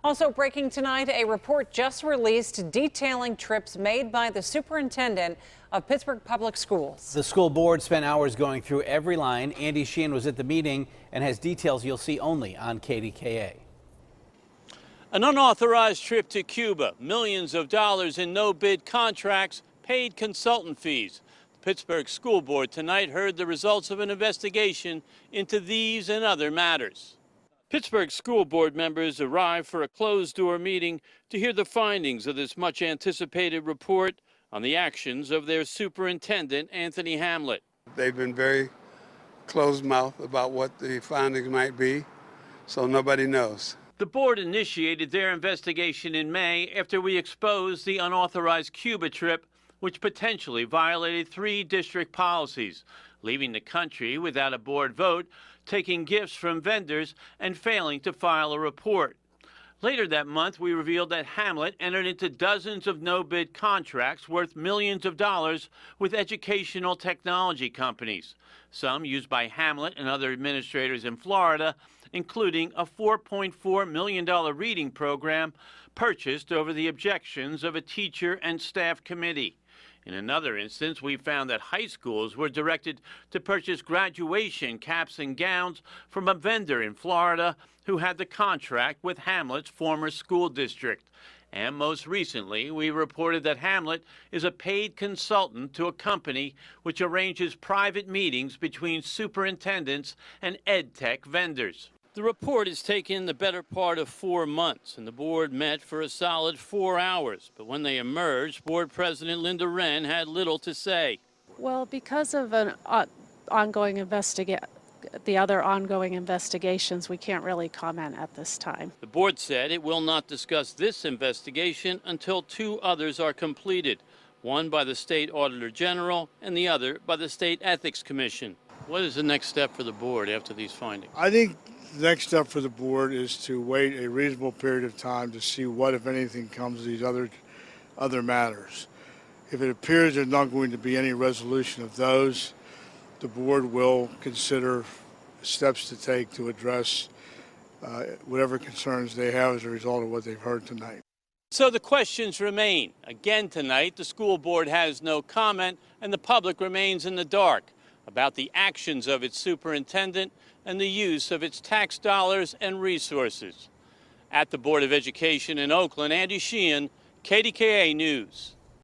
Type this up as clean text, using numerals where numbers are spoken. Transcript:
Also breaking tonight, a report just released detailing trips made by the superintendent of Pittsburgh Public Schools. The school board spent hours going through every line. Andy Sheehan was at the meeting and has details you'll see only on KDKA. An unauthorized trip to Cuba, millions of dollars in no-bid contracts, paid consultant fees. The Pittsburgh School Board tonight heard the results of an investigation into these and other matters. Pittsburgh School Board members arrived for a closed-door meeting to hear the findings of this much-anticipated report on the actions of their Superintendent Anthony Hamlet. They've been very closed-mouthed about what the findings might be, so nobody knows. The board initiated their investigation in May after we exposed the unauthorized Cuba trip, which potentially violated 3 district policies: leaving the country without a board vote, taking gifts from vendors, and failing to file a report. Later that month, we revealed that Hamlet entered into dozens of no-bid contracts worth millions of dollars with educational technology companies, some used by Hamlet and other administrators in Florida, including a $4.4 million reading program purchased over the objections of a teacher and staff committee. In another instance, we found that high schools were directed to purchase graduation caps and gowns from a vendor in Florida who had the contract with Hamlet's former school district. And most recently, we reported that Hamlet is a paid consultant to a company which arranges private meetings between superintendents and ed tech vendors. The report has taken the better part of 4 months, and the board met for a solid 4 hours. But when they emerged, Board President Linda Wren had little to say. Well, because of the other ongoing investigations, we can't really comment at this time. The board said it will not discuss this investigation until 2 others are completed, one by the State Auditor General and the other by the State Ethics Commission. What is the next step for the board after these findings? I think the next step for the board is to wait a reasonable period of time to see what, if anything, comes of these other matters. If it appears there's not going to be any resolution of those, the board will consider steps to take to address whatever concerns they have as a result of what they've heard tonight. So the questions remain. Again tonight, the school board has no comment and the public remains in the dark about the actions of its superintendent and the use of its tax dollars and resources. At the Board of Education in Oakland, Andy Sheehan, KDKA News.